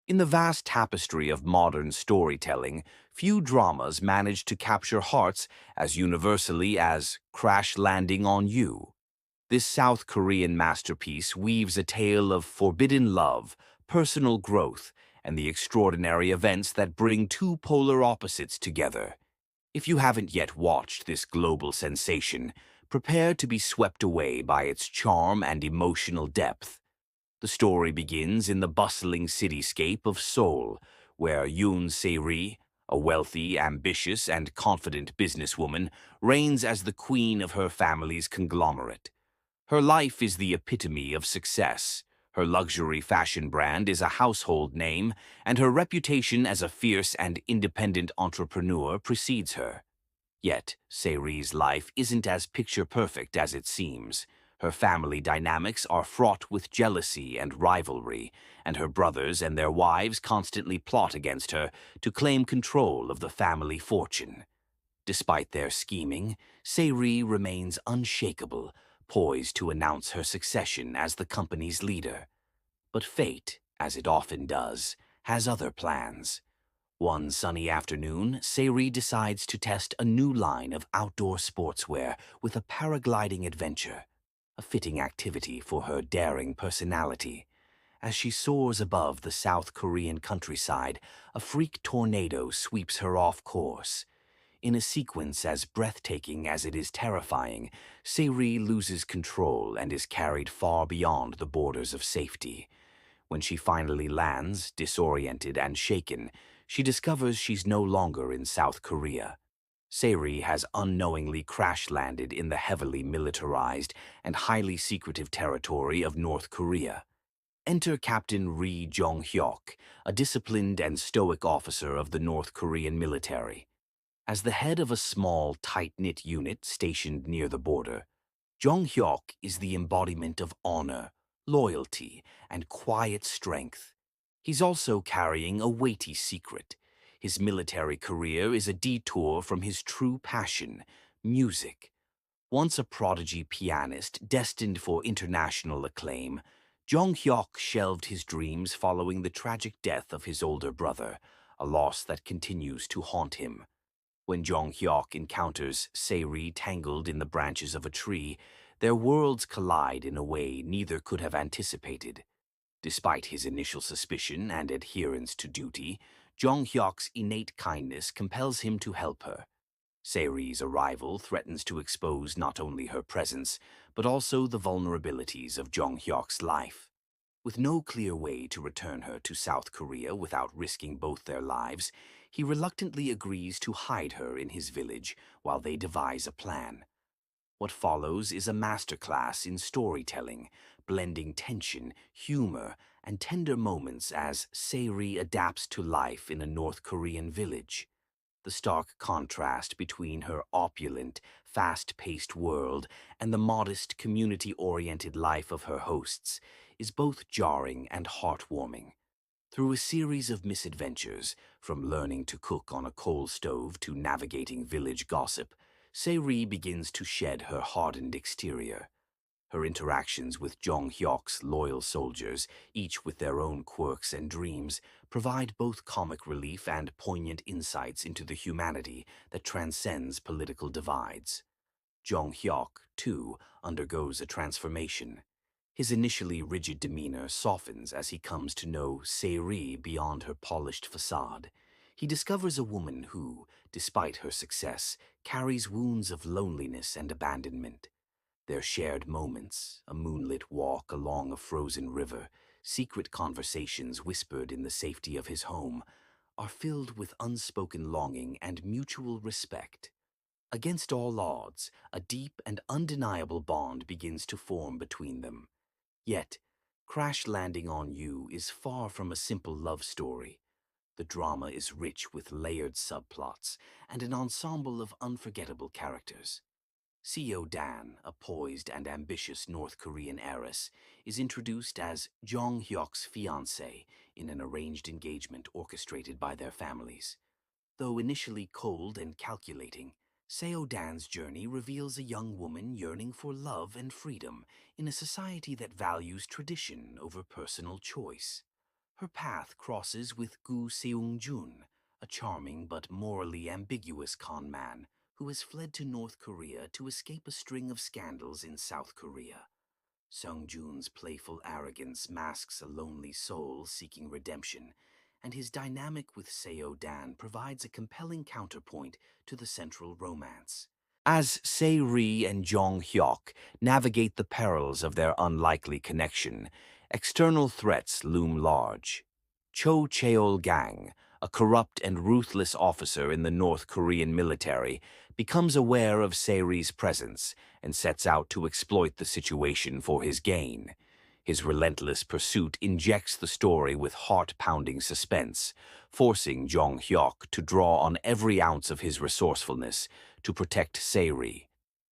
In the vast tapestry of modern storytelling, few dramas manage to capture hearts as universally as Crash Landing on You. This South Korean masterpiece weaves a tale of forbidden love, personal growth, and the extraordinary events that bring two polar opposites together. If you haven't yet watched this global sensation, prepare to be swept away by its charm and emotional depth. The story begins in the bustling cityscape of Seoul, where Yoon Se-ri, a wealthy, ambitious, and confident businesswoman, reigns as the queen of her family's conglomerate. Her life is the epitome of success. Her luxury fashion brand is a household name, and her reputation as a fierce and independent entrepreneur precedes her. Yet, Se-ri's life isn't as picture-perfect as it seems. Her family dynamics are fraught with jealousy and rivalry, and her brothers and their wives constantly plot against her to claim control of the family fortune. Despite their scheming, Se-ri remains unshakable, poised to announce her succession as the company's leader. But fate, as it often does, has other plans. One sunny afternoon, Se-ri decides to test a new line of outdoor sportswear with a paragliding adventure, a fitting activity for her daring personality. As she soars above the South Korean countryside, a freak tornado sweeps her off course. In a sequence as breathtaking as it is terrifying, Se-ri loses control and is carried far beyond the borders of safety. When she finally lands, disoriented and shaken, she discovers she's no longer in South Korea. Se-ri has unknowingly crash-landed in the heavily militarized and highly secretive territory of North Korea. Enter Captain Ri Jeong-hyeok, a disciplined and stoic officer of the North Korean military. As the head of a small, tight-knit unit stationed near the border, Jeong-hyeok is the embodiment of honor, loyalty, and quiet strength. He's also carrying a weighty secret. His military career is a detour from his true passion, music. Once a prodigy pianist destined for international acclaim, Jeong-hyeok shelved his dreams following the tragic death of his older brother, a loss that continues to haunt him. When Jeong-hyeok encounters Se-ri tangled in the branches of a tree, their worlds collide in a way neither could have anticipated. Despite his initial suspicion and adherence to duty, Jeong-hyeok's innate kindness compels him to help her. Se-ri's arrival threatens to expose not only her presence, but also the vulnerabilities of Jeong-hyeok's life. With no clear way to return her to South Korea without risking both their lives, he reluctantly agrees to hide her in his village while they devise a plan. What follows is a masterclass in storytelling, blending tension, humor, and tender moments as Se-ri adapts to life in a North Korean village. The stark contrast between her opulent, fast-paced world and the modest, community-oriented life of her hosts is both jarring and heartwarming. Through a series of misadventures, from learning to cook on a coal stove to navigating village gossip, Se-ri begins to shed her hardened exterior. Her interactions with Jeong-hyeok's loyal soldiers, each with their own quirks and dreams, provide both comic relief and poignant insights into the humanity that transcends political divides. Jeong-hyeok, too, undergoes a transformation. His initially rigid demeanor softens as he comes to know Se-ri beyond her polished facade. He discovers a woman who, despite her success, carries wounds of loneliness and abandonment. Their shared moments, a moonlit walk along a frozen river, secret conversations whispered in the safety of his home, are filled with unspoken longing and mutual respect. Against all odds, a deep and undeniable bond begins to form between them. Yet, Crash Landing on You is far from a simple love story. The drama is rich with layered subplots and an ensemble of unforgettable characters. Seo Dan, a poised and ambitious North Korean heiress, is introduced as Jeong-hyeok's fiancée in an arranged engagement orchestrated by their families. Though initially cold and calculating, Seo Dan's journey reveals a young woman yearning for love and freedom in a society that values tradition over personal choice. Her path crosses with Gu Seung-jun, a charming but morally ambiguous con man who has fled to North Korea to escape a string of scandals in South Korea. Seung-jun's playful arrogance masks a lonely soul seeking redemption, and his dynamic with Seo-dan provides a compelling counterpoint to the central romance. As Se-ri and Jeong-hyeok navigate the perils of their unlikely connection, external threats loom large. Cho Cheol-gang, a corrupt and ruthless officer in the North Korean military, becomes aware of Se-ri's presence and sets out to exploit the situation for his gain. His relentless pursuit injects the story with heart-pounding suspense, forcing Jeong-hyeok to draw on every ounce of his resourcefulness to protect Se-ri.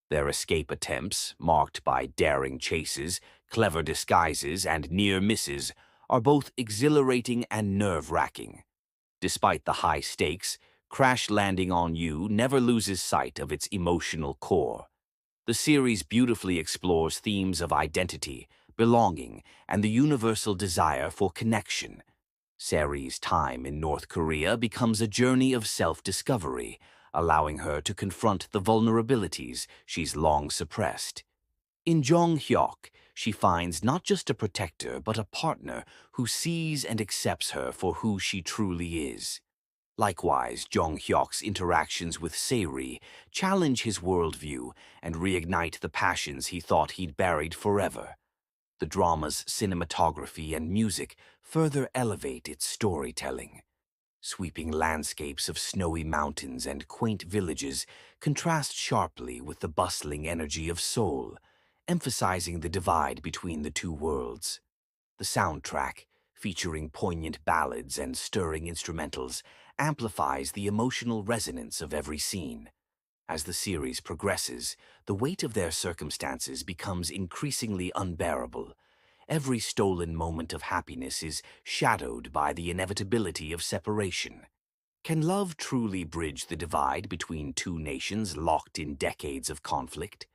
Their escape attempts, marked by daring chases, clever disguises, and near misses, are both exhilarating and nerve-wracking. Despite the high stakes, Crash Landing on You never loses sight of its emotional core. The series beautifully explores themes of identity, belonging, and the universal desire for connection. Se-ri's time in North Korea becomes a journey of self-discovery, allowing her to confront the vulnerabilities she's long suppressed. In Jeong-hyeok, she finds not just a protector but a partner who sees and accepts her for who she truly is. Likewise, Jeong-hyeok's interactions with Se-ri challenge his worldview and reignite the passions he thought he'd buried forever. The drama's cinematography and music further elevate its storytelling. Sweeping landscapes of snowy mountains and quaint villages contrast sharply with the bustling energy of Seoul, emphasizing the divide between the two worlds. The soundtrack, featuring poignant ballads and stirring instrumentals, amplifies the emotional resonance of every scene. As the series progresses, the weight of their circumstances becomes increasingly unbearable. Every stolen moment of happiness is shadowed by the inevitability of separation. Can love truly bridge the divide between two nations locked in decades of conflict?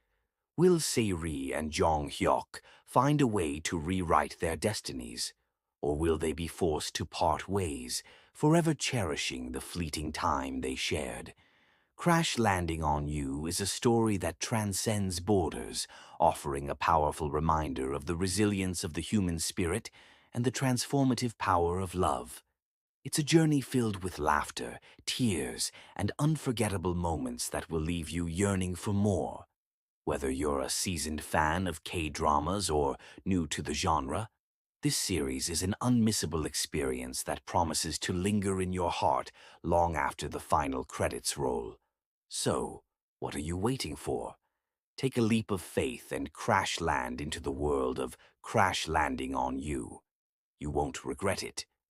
Will Se-ri and Jeong-hyeok find a way to rewrite their destinies? Or will they be forced to part ways, forever cherishing the fleeting time they shared? Crash Landing on You is a story that transcends borders, offering a powerful reminder of the resilience of the human spirit and the transformative power of love. It's a journey filled with laughter, tears, and unforgettable moments that will leave you yearning for more. Whether you're a seasoned fan of K-dramas or new to the genre, this series is an unmissable experience that promises to linger in your heart long after the final credits roll. So, what are you waiting for? Take a leap of faith and crash land into the world of Crash Landing on You. You won't regret it.